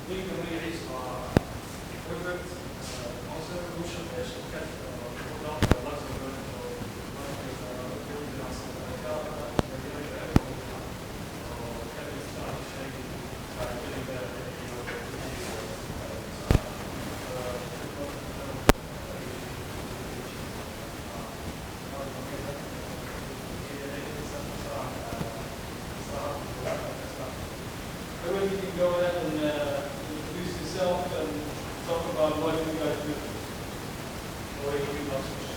Lincoln Lee Reese equipment, also evolution شركات وضع Luxembourg Everyone, you can go ahead and introduce yourself and talk about what you guys do. Or you can also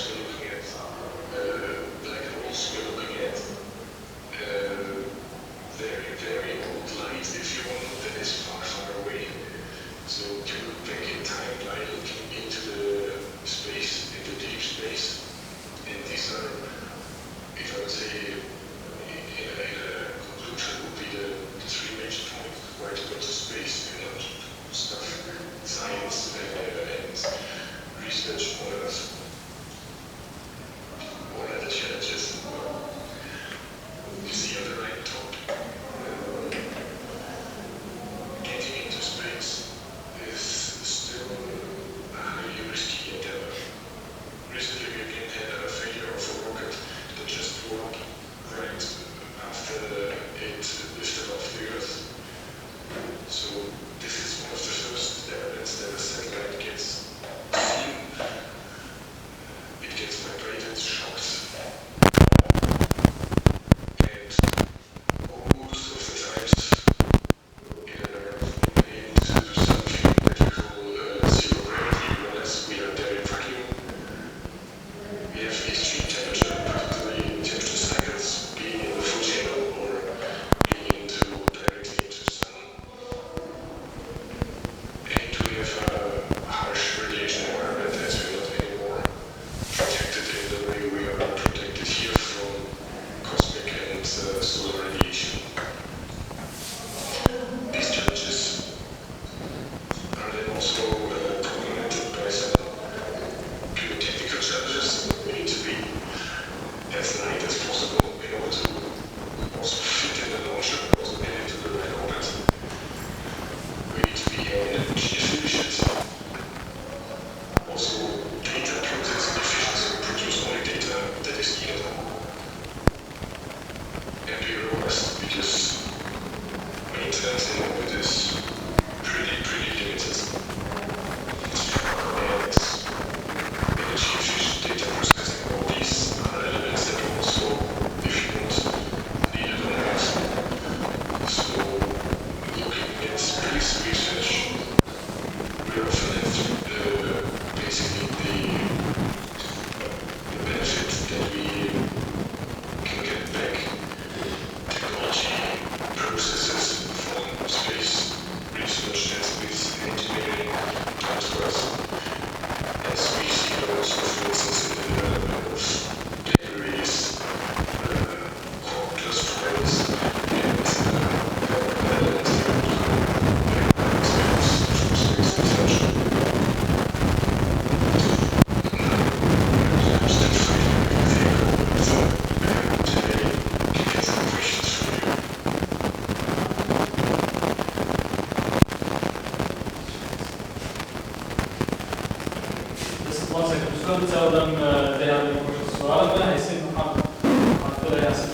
We're looking at black holes, we're looking at solar radiation. These challenges are then also complemented by some pure technical challenges. We need to be as light as possible in order to also fit in the launcher, also get into the right orbit. We need to be energy efficient. Also, data processing efficiency, produce only data that is needed. And be robust, because maintenance in orbit is pretty limited. And energy efficient data processing, all these are elements that are also, if you want, needed on Earth. So, looking at space research, we often have basically the benefit that we can get back technology processes from space research and space engineering down to us. As we see also, for instance, in the development of batteries, cordless trains, and elements that come from space research. Just one second. Just going to tell them they have any questions. So I'm going to say, I'm going to ask you.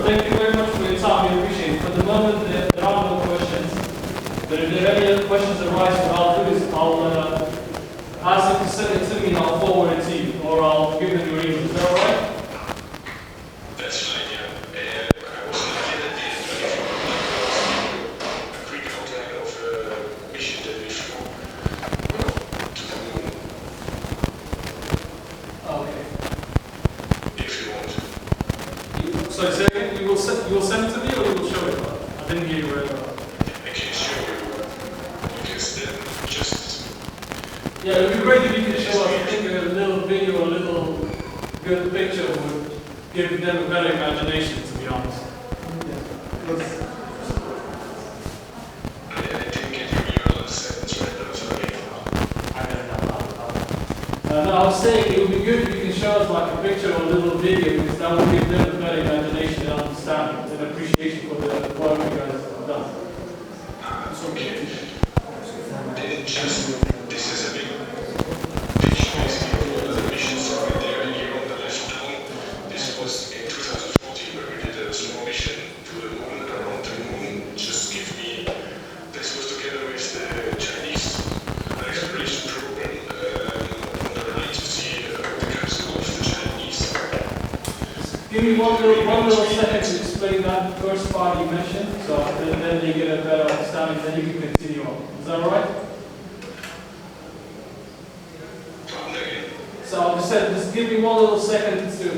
Thank you very much for your time. We appreciate it. For the moment, there are no questions. But if there are any other questions arise, what I'll do is I'll ask you to send it to me and I'll forward it to you, or I'll give them your email. Is that all right? That's fine, yeah. I was looking at a quick outline of a mission that we flew to the moon, Okay. if you want. So say again, you will send it to me or you will show it? I didn't hear you very well. I can show you, because then just... Yeah, it would be great if you could show us, I think, a little video, a little good picture would give them a better imagination, to be honest. I didn't get your last sentence right now, sorry. I don't know. No, I was saying it would be good if you can show us like a picture or a little video, because that would give them a better imagination and understanding and appreciation for the work you guys have done. Okay. Then just, this is a big picture basically of all the missions that were there here on the left down. This was in 2014 where we did a small mission to the moon, around the moon. Just give me, this was together with the Chinese exploration program on the right to see the capsule of the Chinese. Give me one little second to explain that first part you mentioned, so then they get a better understanding, then you can continue on. Is that all right? So I just said, just give me one little second to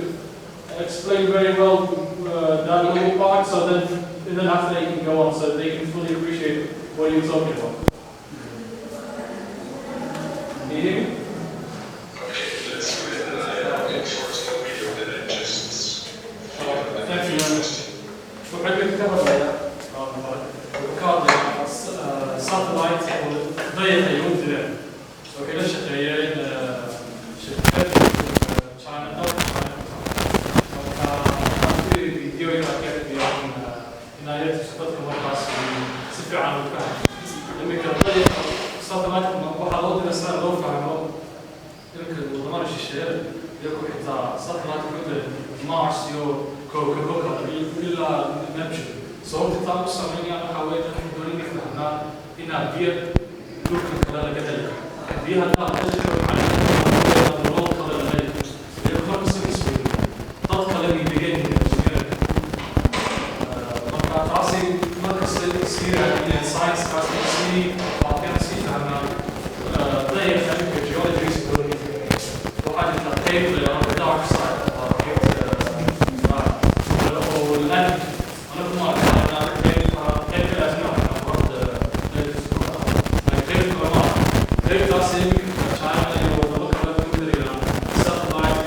explain very well that little part, so then after they can go on, so they can fully appreciate what you're talking about. Can you hear me? الشهر يكون حتى صفحات كده مارس يو كوكا إلا نبشر صوت تام سامعني أنا حاولت أحضرني فهنا إن بير لوك كلا لكذلك بيها لا تجرب على الرول كلا لكذلك يكون بسيط سوي تطلع لي بيجين تعصي مركز سيرة يعني ساينس تعصي سيري بعدين سيرة عنا ضيق خليك جيولوجي سيكولوجي وحاجة تقييم للدارك سايد والآن أنا كمان أنا كيف لازم أنا برضه كيف كمان كيف تعصي شايف أنا لو بقول لك مدري أنا ساتلايت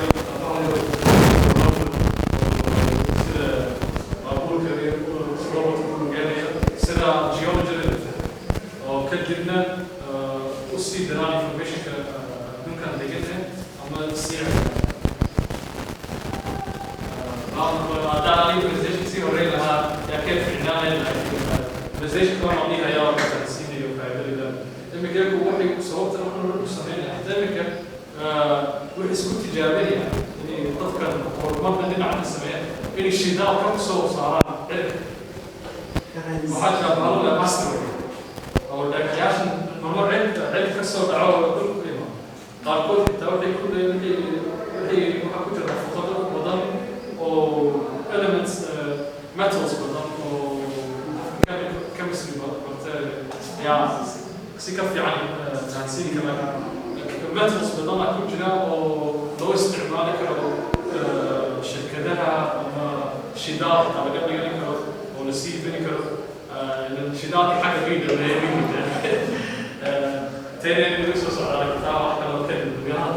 سيدا جيولوجي وكدبنا وسي دراني انفورميشن ممكن لقيتها اما السير داراني برزيشن سي وري لها يا كيف عناية برزيشن كون عطيها يا رب سيدي وكايدري ده دمك يكو وحي صوت نحن نسمعين دمك وحي سكوت تجاربية يعني تذكر وربما عندنا عن السماء إن الشداء كمسو صاران وحتى بهذا ماستر أو الدكتور مرة عند كسر دعوة كل قيمة قال كل التوحيد كل اللي محكوش الفطر بدن أو elements metals بدن أو chemistry بدن يعني سكف يعني تنسين كمان metals بدن أكون جنا أو لو استعمالك أو شركتها أما شداد على قبل يعني أو نسيب فينيكر الشداد حاجة بعيدة اللي هي تاني نرسل على كتاب حتى لو كان بيان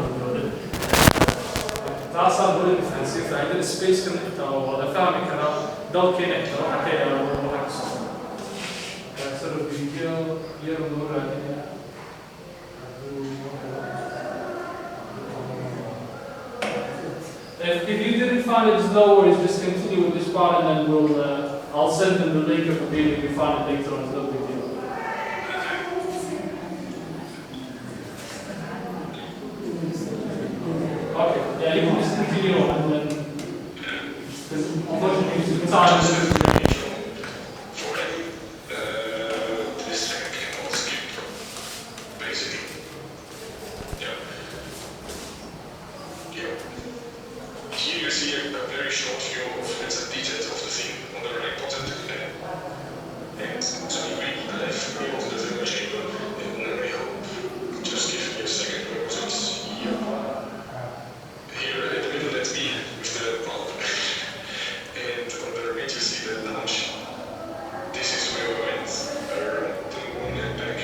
تعصب بقول الفرنسي فعند السبيس كنت أو هذا فاهم كلام دول كنت أو حكي أو حكي صح كسر الفيديو يوم مرة If you didn't find it, no worries, just continue with this part and then we'll, I'll send them the link of the video if you find it later on, it's no big deal. Okay, yeah, you can just continue on and then, unfortunately, the time is Here you see a very short view of the details of the thing on the right bottom. And so you read the left view of the film chamber, and I hope just give me a second because it's here. Here in the middle, that's me with the bulb. And on the right, you see the launch. This is where we went around the moon and back.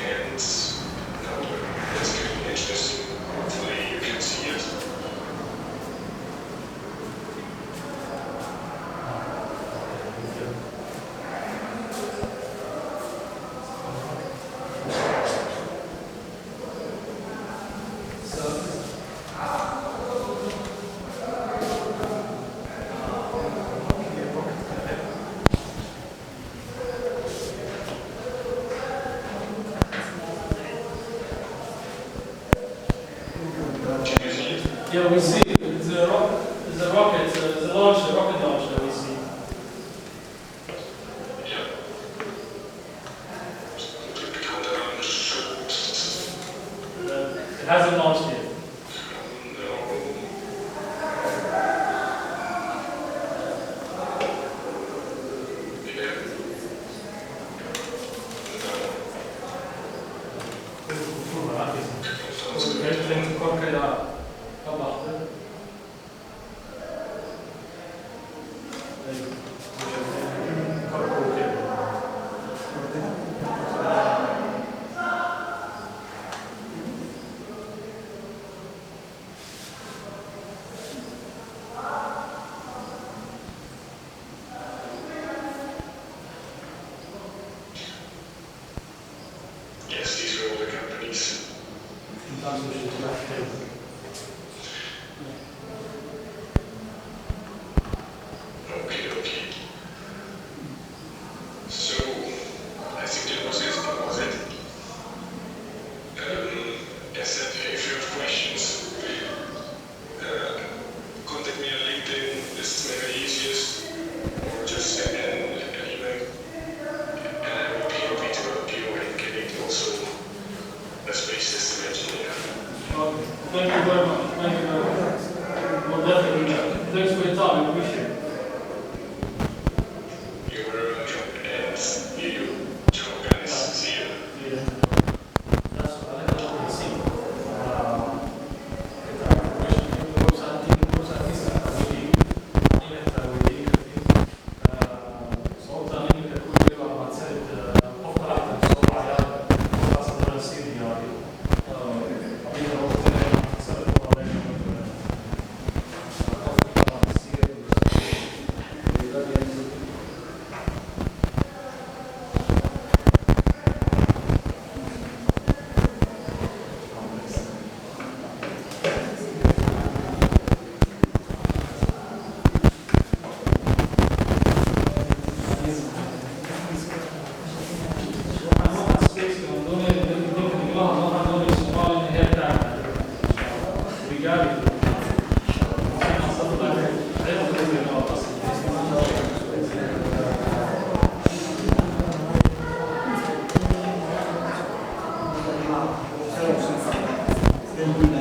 And now let's get interesting. Hopefully, you can see it. Yeah, we see it's a rocket, it's a launcher, rocket launcher we see. It hasn't launched yet. Yes, these were all the companies. Okay. So, I think that was it. As said, if you questions, contact me on LinkedIn. This is maybe easiest, or just send an email, and I will be happy to help you in getting also a space system engineer. Okay. Thank you very much. Thank you very much. We'll definitely do that. Thanks for your time. I appreciate it. You're very welcome, and you, ciao guys, see you. Yeah. That's what I like to see. Thank you.